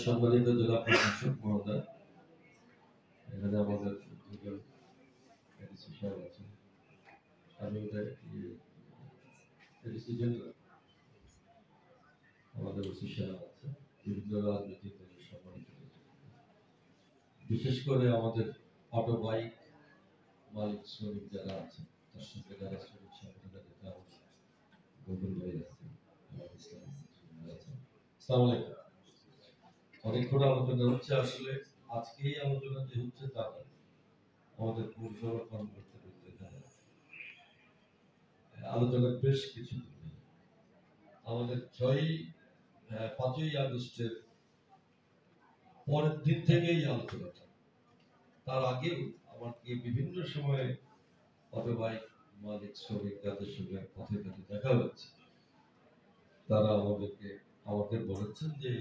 সম্মানিত জেলা প্রশাসক মহোদয়, এখানে আমাদের দুজন এডিসি সাহেব আছেন, আমি এডিসি জেনারেল, আমাদের ওসি সাহেব আছে, বিভিন্ন রাজনৈতিক দলের সম্মানিত, বিশেষ করে আমাদের অটো বাইক মালিক শ্রমিক যারা আছে, তার সঙ্গে যারা শ্রমিক সংগঠনের নেতা গোবিন্দ ভাই আছেন, আসসালামু আলাইকুম। অনেকক্ষণ আলোচনা হচ্ছে, আসলে আজকে এই আলোচনা যে হচ্ছে তা আমাদের পৌরসভা কর্মকর্তা আলোচনার বেশ কিছু আমাদের 5ই আগস্টের পরের দিন থেকেই আলোচনাটা, তার আগেও আমাকে বিভিন্ন সময়ে অটো বাইক মালিক শ্রমিক যাদের সঙ্গে পথে পথে দেখা হচ্ছে, তারা আমাদের বলেছেন যে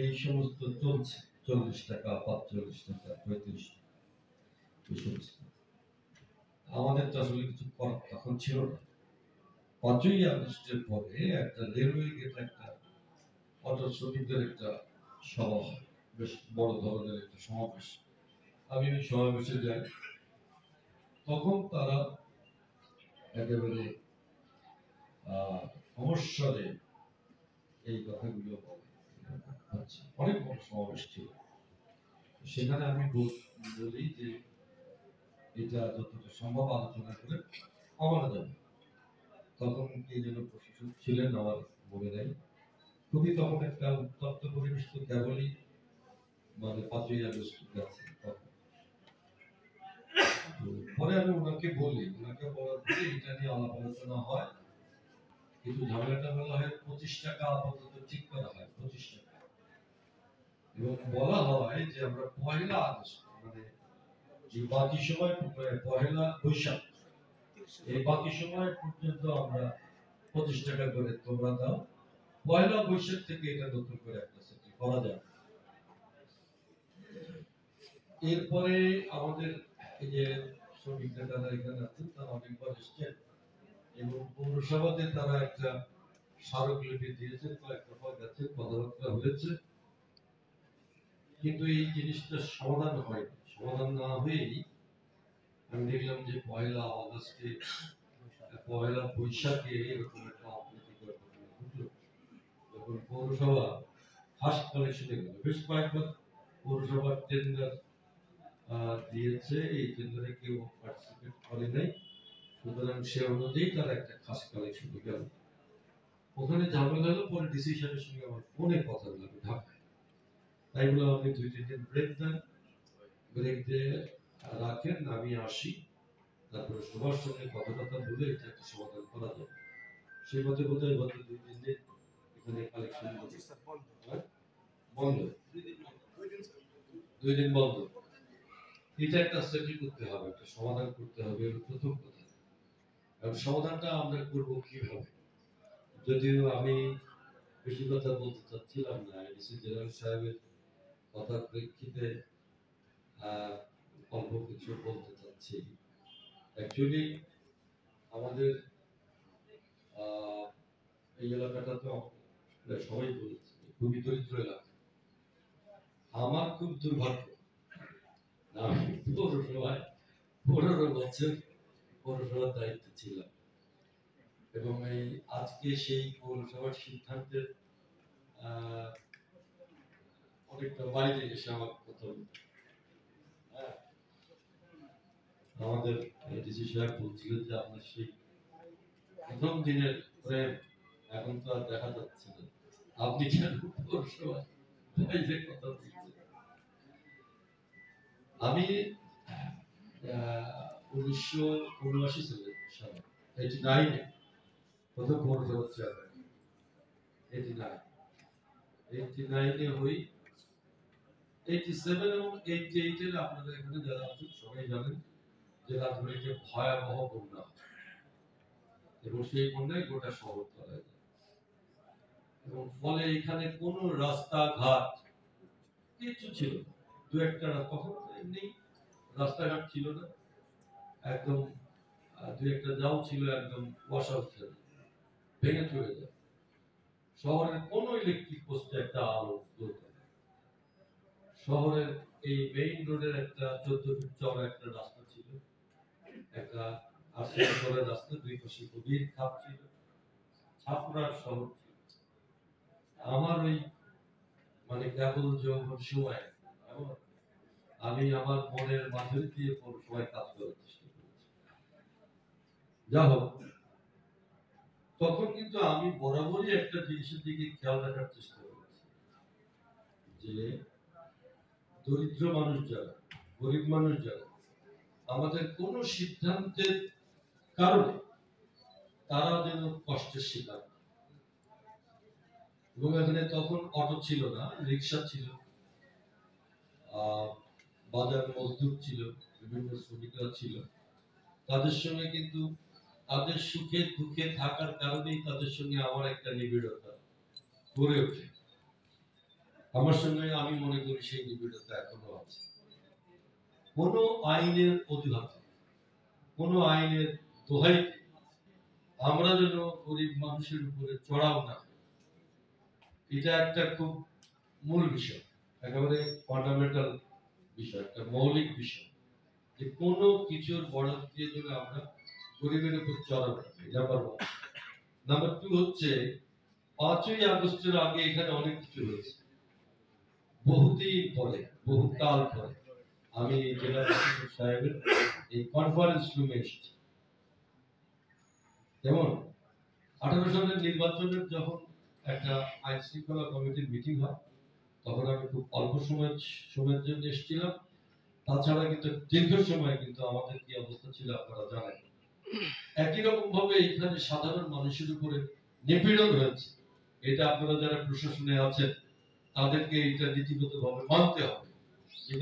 এই সমস্ত চলছে 40 টাকা 45 টাকা 35 টাকা, এই সমস্ত আমাদের তো আসলে কিছু করার তখন ছিল না। 5ই আগস্টের পরে একটা রেলওয়ে গেট একটা অটো শ্রমিকদের একটা সভা হয়, বেশ বড় ধরনের একটা সমাবেশ। আমি ওই সমাবেশে যাই, তখন তারা একেবারে সমস্যারে এই কথাগুলো বলে। অনেক বড় সমাবেশ ছিল, সেখানে আমি বলি যে এটা যতটা সম্ভব আলোচনা করে কমানো যাবে। তখন কে যেন প্রশাসক ছিলেন আমার মনে নেই, খুবই তখন একটা উত্তপ্ত পরিবেশ, তো কেবলই 5ই আগস্ট গেছে। পরে আমি ওনাকে বলার পরে এটা নিয়ে আলাপ আলোচনা হয়, কিন্তু ঝামেলাটা বলা হয় 25 টাকা আপাতত ঠিক করা হয়, 25 টাকা, এবং বলা হয় যে আমরা 1 আগস্ট এই বাকি সময় 1 বৈশাখ এই বাকি সময় পর্যন্ত আমরা 25 টাকা করে তোমরা দাও, 1 বৈশাখ থেকে এটা নতুন করে একটা সেটেল করা যাবে। এরপরে আমাদের এই যে শ্রমিক নেতারা এখানে আছেন, তারা অনেকবার এসছেন এবং পৌরসভাতে তারা একটা স্মারকলিপি দিয়েছেন, কয়েক দফা গেছেন, কথাবার্তা হয়েছে, কিন্তু এই জিনিসটা সমাধান হয়নি। সমাধান না হয়েই আমি দেখলাম যে 1 আগস্টে 1 বৈশাখে এরকম একটা অপ্রীতিকর ঘটনা ঘটল, যখন পৌরসভা ফার্স্ট কালেকশনে গেল। বেশ কয়েকবার পৌরসভার টেন্ডার দিয়েছে, এই টেন্ডারে কেউ পার্টিসিপেট করে নাই, সুতরাং সে অনুযায়ী তারা একটা খাস কালেকশনে গেল। ওখানে ঝামেলা হলো, পরে ডিসি সাহেবের সঙ্গে আমার ফোনে কথা বললাম ঢাকায়, তাই বললাম আপনি 2-3 দিন ব্রেক দেন, ব্রেক দিয়ে রাখেন, আমি আসি, তারপরে সবার সঙ্গে কথা বলে এটা একটা সমাধান করা যাবে। সেই মধ্যে বোধহয় গত 2-3 দিন এখানে কালেকশন বন্ধ, 2 দিন বন্ধ। এটা একটা সেটেল করতে হবে, একটা সমাধান করতে হবে, প্রথম কথা। আর সমাধানটা আমরা করব কিভাবে? যদিও আমি বেশি কথা বলতে চাচ্ছিলাম না, এডিসি জেনারেল সাহেবের কথার প্রেক্ষিতে অল্প কিছু বলতে চাচ্ছি। অ্যাকচুয়ালি আমাদের এই এলাকাটা তো সবাই বলেছে খুবই দরিদ্র এলাকা। আমার খুব দুর্ভাগ্য, আমি পৌরসভায় 15 বছর পৌরসভার দায়িত্ব ছিলাম, এবং এই আজকে সেই পৌরসভার সিদ্ধান্তের অনেকটা বাইরে এসে আমার কথা বলতে, আমাদের ডিসি সাহেব বলছিলেন যে আপনার সেই প্রথম দিনের প্রেম এখন তো আর দেখা যাচ্ছে না, আপনি কেন পৌরসভায় বাইরে কথা বলছেন? আমি 1979 সালে 89-এ প্রথম পৌরসভা চেয়ারম্যান, 89-এ হই, 87 এবং 88-এর আপনাদের এখানে যারা আছেন সবাই জানেন যে রাজবাড়ীতে ভয়াবহ বন্যা, এবং সেই বন্যায় গোটা শহর তলায় যায়, এবং ফলে এখানে কোনো রাস্তাঘাট কিছু ছিল না, 2-একটা তখন এমনি রাস্তাঘাট ছিল না, একদম 2-একটা যাও ছিল একদম ওয়াশ আউট, ভেঙে চলে যায়। শহরের কোন ইলেকট্রিক পোস্টে একটা আলো জ্বলতো না। শহরের এই মেইন রোডের একটা 14 ফিট চওড়া একটা রাস্তা ছিল, একটা 80 ফিটের রাস্তা, দুই পাশে গভীর খাপ ছিল, ছাপড়ার শহর ছিল। আমার ওই মানে কেবল যৌবন সময় আমি আমার মনের মাধুরী দিয়ে সময় কাজ করার চেষ্টা করেছি। যা হোক, তখন কিন্তু আমি বরাবরই একটা জিনিসের দিকে খেয়াল রাখার চেষ্টা করেছি যে দরিদ্র মানুষ যারা, গরিব মানুষ যারা, আমাদের কোন সিদ্ধান্তের কারণে তারা যেন কষ্টের শিকার। এবং এখানে তখন অটো ছিল না, রিক্সা ছিল, বাজার মজদুর ছিল, বিভিন্ন শ্রমিকরা ছিল। তাদের সঙ্গে কিন্তু তাদের সুখে দুঃখে থাকার কারণেই তাদের সঙ্গে আমার একটা নিবিড়তা গড়ে ওঠে। আমার সঙ্গে আমি মনে করি সেই নিবিড়তা এখনো আছে। কোন আইনের অজুহাতে, কোন আইনের দোহাই আমরা যেন গরিব মানুষের উপরে চড়াও না, এটা একটা খুব মূল বিষয়, একেবারে ফান্ডামেন্টাল বিষয়, একটা মৌলিক বিষয়, যে কোন কিছুর বরাদ দিয়ে যদি আমরা গরিবের উপর চড়াও না। নাম্বার 1। নাম্বার 2 হচ্ছে 5ই আগস্টের আগে এখানে অনেক কিছু হয়েছে, বহুদিন পরে, বহুকাল পরে আমি জেলা প্রশাসক সাহেবের এই কনফারেন্স রুমে এসেছি। যেমন 18 সালের নির্বাচনের যখন একটা আইন শৃঙ্খলা কমিটির মিটিং হয়, তখন আমি খুব অল্প সময়ের জন্য এসেছিলাম। তাছাড়া কিন্তু দীর্ঘ সময় কিন্তু আমাদের কি অবস্থা ছিল আপনারা জানেন। একই রকম ভাবে এখানে সাধারণ মানুষের উপরে নিপীড়ন হয়েছে, এটা আপনারা যারা প্রশাসনে আছেন তাদেরকে এটা নীতিগত ভাবে মানতে হবে।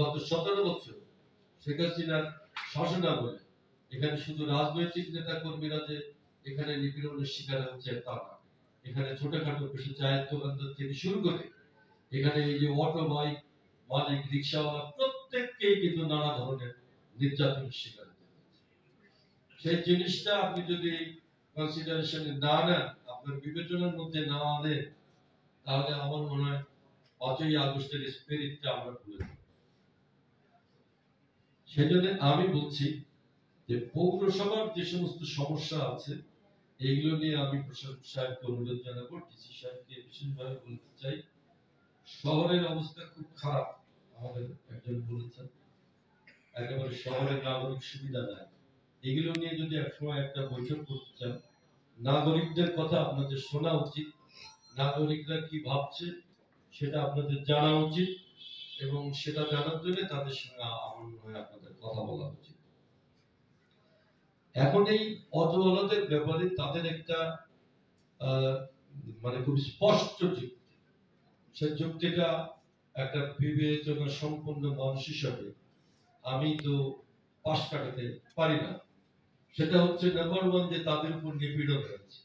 গত 17 বছর শেখ হাসিনার শাসনামলে এখানে শুধু রাজনৈতিক নেতা কর্মীরা যে এখানে নিপীড়নের শিকার হচ্ছে তা না, এখানে ছোটখাটো বেশি চায়ের দোকানদার থেকে শুরু করে এখানে এই যে অটো বাইক মালিক, রিক্সাওয়ালা, প্রত্যেককেই কিন্তু নানা ধরনের নির্যাতনের শিকার হতে হচ্ছে। সেই জিনিসটা আপনি যদি কনসিডারেশনে না নেন, আপনার বিবেচনার মধ্যে না আনেন, তাহলে আমার মনে হয় 5ই আগস্টের স্পিরিটটা আমরা ভুলে যাব। সেজন্য আমি বলছি যে পৌরসভার যে সমস্ত সমস্যা আছে এইগুলো নিয়ে আমি প্রশাসক সাহেবকে অনুরোধ জানাবো, ডিসি সাহেবকে বিশেষভাবে বলতে চাই, শহরের অবস্থা খুব খারাপ। আমাদের একজন বলেছেন একেবারে শহরের নাগরিক সুবিধা নাই। এগুলো নিয়ে যদি একসময় একটা বৈঠক করতে চান, নাগরিকদের কথা আপনাদের শোনা উচিত, নাগরিকরা কি ভাবছে সেটা আপনাদের জানা উচিত, এবং সেটা জানার জন্য তাদের সঙ্গে আমার মনে হয় আপনাদের কথা বলা উচিত। এখন এই অটোওয়ালাদের ব্যাপারে তাদের একটা মানে খুব স্পষ্ট যুক্তি, সে যুক্তিটা একটা বিবেচনা সম্পন্ন মানুষ হিসাবে আমি তো পাশ কাটাতে পারি না। সেটা হচ্ছে নাম্বার 1 যে তাদের উপর নিপীড়ন হয়েছে,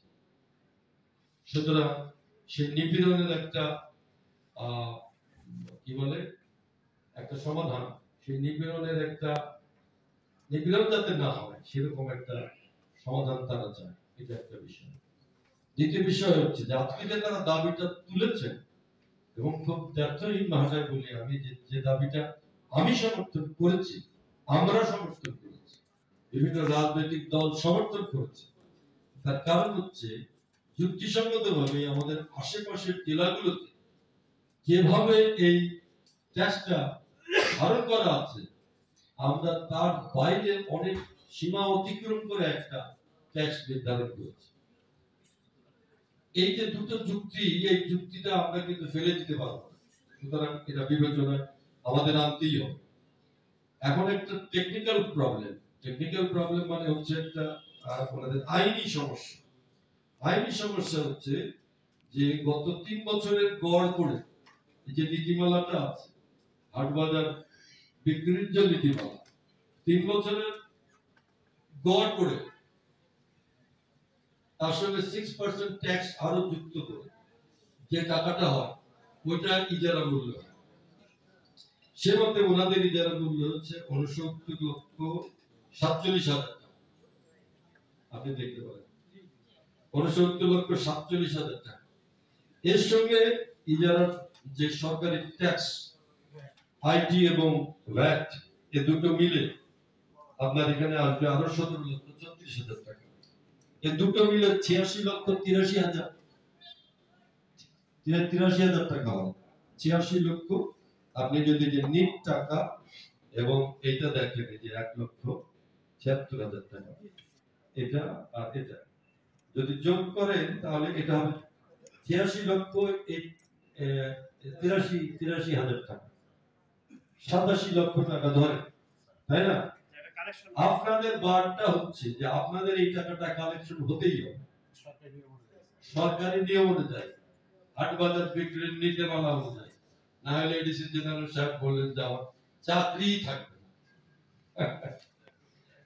সুতরাং সেই নিপীড়নের একটা কি বলে একটা সমাধান, সেই নিপীড়নের একটা নিপীড়ন যাতে না হয় সেরকম একটা সমাধান তারা চায়, এটা একটা বিষয়। দ্বিতীয় বিষয় হচ্ছে যে আজকে যে তারা দাবিটা তুলেছেন, এবং খুব দ্ব্যর্থহীন ভাষায় বলি আমি, যে দাবিটা আমি সমর্থন করেছি, আমরা সমর্থন করেছি, বিভিন্ন রাজনৈতিক দল সমর্থন করেছে, তার কারণ হচ্ছে যুক্তিসঙ্গতভাবে আমাদের আশেপাশের জেলাগুলোতে যেভাবে এই ট্যাক্সটা ধারণ করা আছে, আমরা তার বাইরে অনেক সীমা অতিক্রম করে একটা ট্যাক্স নির্ধারণ করেছি। এই যে দুটো যুক্তি, এই যুক্তিটা আমরা কিন্তু ফেলে দিতে পারবো না, সুতরাং এটা বিবেচনায় আমাদের আনতেই হবে। এখন একটা টেকনিক্যাল প্রবলেম মানে হচ্ছে একটা আমাদের আইনি সমস্যা। আইনি সমস্যা হচ্ছে যে গত 3 বছরের গড় করে যে নীতিমালাটা আছে, হাটবাজার বিক্রির যে নীতিমালা, 3 বছরের গড় করে তার সঙ্গে 6% ট্যাক্স আরো যুক্ত করে যে টাকাটা হয় ওইটা ইজারা মূল্য। সে মধ্যে ওনাদের ইজারা মূল্য হচ্ছে 69,47,000 টাকা। আপনি দেখতে পারেন 69,47,000 টাকা। এর সঙ্গে ইজারার যে সরকারি ট্যাক্স আইটি এবং ভ্যাট এ দুটো মিলে আপনার এখানে আসবে আরো 17,34,000 টাকা। এ দুটো মিলে 86,83,000 টাকা হয়। 86,00,000 আপনি যদি যে নিট টাকা এবং এটা দেখেন যে 1,76,000 টাকা, এটা আর এটা যদি যোগ করেন তাহলে এটা হবে 83,83,000 টাকা, 87,00,000 টাকা ধরে, তাই না? আপনাদের বারটা হচ্ছে যে আপনাদের এই টাকাটা কালেকশন হতেই হবে সরকারি নিয়ম অনুযায়ী, হাট বাজার বিক্রির নীতিমালা অনুযায়ী, না হলে এডিসি জেনারেল সাহেব বললেন যে আমার চাকরি থাকবে না।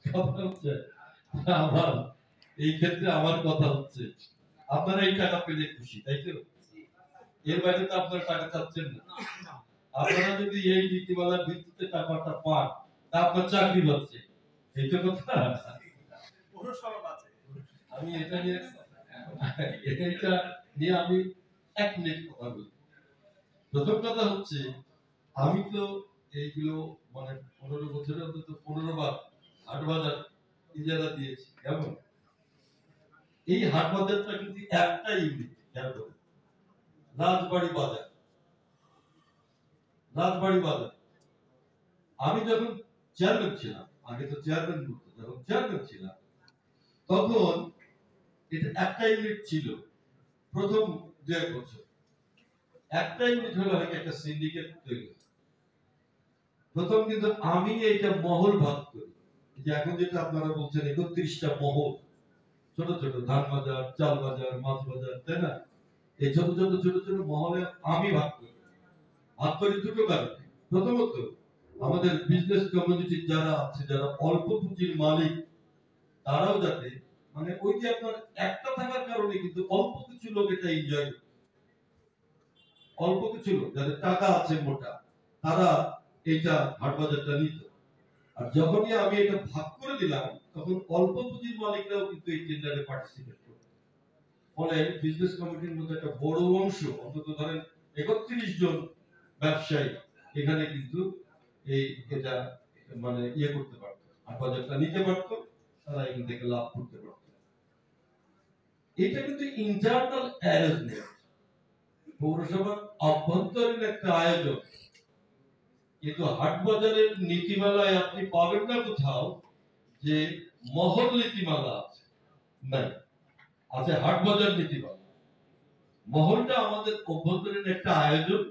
কথা হচ্ছে আমার এই ক্ষেত্রে আমার কথা হচ্ছে আপনারা এই টাকা পেলে খুশি, তাই তো? এর বাইরে তো আপনারা টাকা চাচ্ছেন না। আপনারা যদি এই নীতিমালার ভিত্তিতে টাকাটা পান তা আপনার চাকরি হচ্ছে, এই তো কথা। আমি এটা নিয়ে আমি 1 মিনিট কথা বলি। প্রথম কথা হচ্ছে আমি তো এইগুলো মানে 15 বছরে অন্তত 15 বার হাট বাজার ইজারা দিয়েছি। কেমন? এই হাট বাজারটা কিন্তু একটা ইউনিট, রাজবাড়ি বাজার। রাজবাড়ি বাজার আমি যখন চেয়ারম্যান ছিলাম, আগে তো চেয়ারম্যান বলতো, যখন চেয়ারম্যান ছিলাম তখন এটা একটা ইউনিট ছিল। প্রথম 2 বছর একটা ইউনিট হলো একটা সিন্ডিকেট তৈরি। প্রথম কিন্তু আমি এইটা মহল ভাগ করি, যে এখন যেটা আপনারা বলছেন 31টা মহল, ছোট ছোট ধান বাজার, চাল বাজার, মাছ বাজার, তাই না? এই ছোট ছোট ছোট ছোট মহলে আমি ভাগ করি দুটো কারণে। প্রথমত আমাদের বিজনেস কমিউনিটি যারা আছে, যারা অল্প পুঁজির মালিক, তারাও যাতে মানে ওই যে আপনার একটা থাকার কারণে কিন্তু অল্প কিছু লোক এটা এনজয় করে, অল্প কিছু লোক যাদের টাকা আছে মোটা, তারা এইটা হাট বাজারটা নিত। আর যখনই আমি এটা ভাগ করে দিলাম তখন অল্প পুঁজির মালিকরাও কিন্তু এই টেন্ডারে পার্টিসিপেট করবে। ফলে বিজনেস কমিটির মধ্যে একটা বড় অংশ, অন্তত ধরেন 31 জন ব্যবসায়ী এখানে কিন্তু এটা মানে করতে পারত, হাট বাজারটা নিতে পারত, তারা এখান থেকে লাভ করতে পারত। এটা কিন্তু ইন্টারনাল অ্যারেঞ্জমেন্ট, পৌরসভার অভ্যন্তরীণ একটা আয়োজন। কিন্তু হাট বাজারের নীতিমালায় আপনি পাবেন না কোথাও যে মহল নীতিমালা আছে, নাই, আছে হাট বাজার নীতিমালা। মহলটা আমাদের অভ্যন্তরীণ একটা আয়োজন,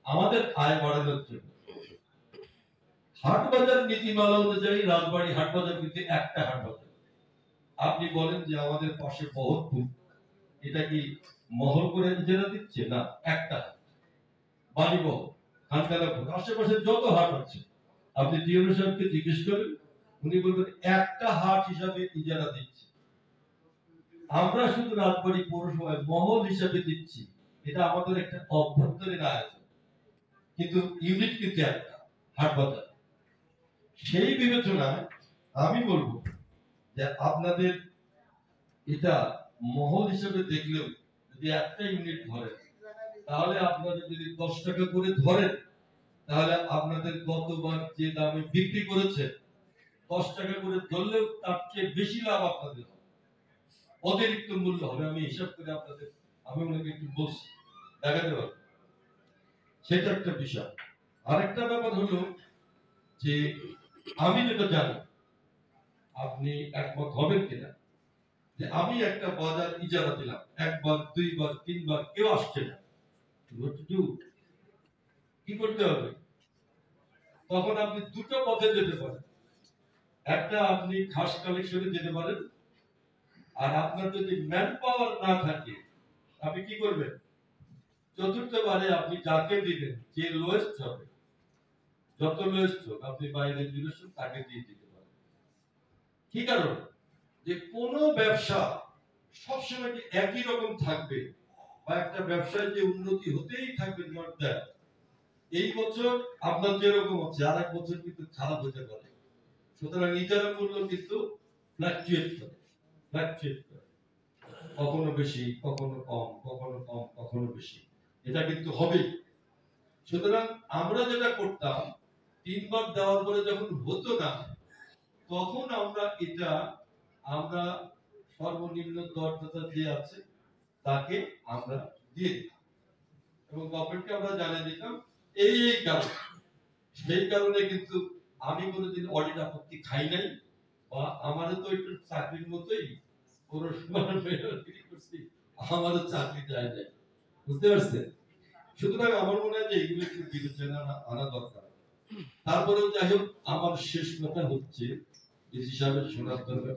আমাদের আয় বাড়ানোর জন্য। হাট বাজার নীতিমালা অনুযায়ী রাজবাড়ী হাট বাজার কিন্তু একটা হাট বাজার। আপনি বলেন যে আমাদের পাশে বহরপুর, এটা কি মহল করে ইজারা দিচ্ছে? না, একটা বাড়িবহর, খানকালাপুর, আশেপাশে যত হাট আছে আপনি ডিওর সাহেবকে জিজ্ঞেস করেন, উনি বলবেন একটা হাট হিসাবে ইজারা দিচ্ছে। আমরা শুধু রাজবাড়ী পৌরসভায় মহল হিসাবে দিচ্ছি, এটা আমাদের একটা অভ্যন্তরীণ আয়োজন, কিন্তু ইউনিট কিন্তু একটা হাট বাজার। সেই বিবেচনায় আমি বলবো যে আপনাদের এটা মহল হিসেবে দেখলেও যদি একটা ইউনিট ধরেন, তাহলে আপনাদের যদি 10 টাকা করে ধরেন, তাহলে আপনাদের গতবার যে দামে বিক্রি করেছে 10 টাকা করে ধরলেও তার চেয়ে বেশি লাভ আপনাদের হবে, অতিরিক্ত মূল্য হবে। আমি হিসাব করে আপনাদের আমি ওনাকে একটু বলছি, দেখাতে পারবো। সেটা একটা বিষয়। আরেকটা ব্যাপার হলো যে আমি যেটা জানি, আপনি একমত হবেন কিনা, যে আমি একটা বাজার ইজারা দিলাম, 1 বার 2 বার 3 বার কেউ আসছে না, কি করতে হবে? তখন আপনি দুটো পথে যেতে পারেন। একটা আপনি খাস কালেকশনে যেতে পারেন, আর আপনার যদি ম্যান পাওয়ার না থাকে আপনি কি করবেন? চতুর্থ বারে আপনি যাকে দিবেন, যে লোয়েস্ট হবে, যত লোয়েস্ট হোক আপনি বাইরে দিলেন তাকে দিয়ে দিতে পারেন। কি কারণ? যে কোনো ব্যবসা সবসময় কি একই রকম থাকবে, বা একটা ব্যবসায় যে উন্নতি হতেই থাকবে এই বছর আপনার যেরকম হচ্ছে আর এক বছর কিন্তু খারাপ হতে পারে। সুতরাং ইজারা মূল্য কিন্তু ফ্লাকচুয়েট করে। কখনো বেশি, কখনো কম, কখনো কম, কখনো বেশি, এটা কিন্তু হবেই। সুতরাং আমরা যেটা করতাম, 3 বার দেওয়ার পরে যখন হতো না, তখন আমরা সর্বনিম্ন দরদাতা যে আছে তাকে আমরা দিয়ে দিতাম এবং গভর্নমেন্টকে আমরা জানিয়ে দিতাম এই কারণে। সেই কারণে কিন্তু আমি কোনোদিন অডিট আপত্তি খাই নাই, বা আমারও তো একটু চাকরির মতোই পৌরসভার মেয়রগিরি করছি, আমারও চাকরি যায় নাই, বুঝতে পারছেন? সুতরাং আমার মনে হয় যে এগুলো একটু বিবেচনা আনা দরকার। তারপরেও যাই হোক, আমার শেষ কথা হচ্ছে ডিসি সাহেবের শোনার দরকার।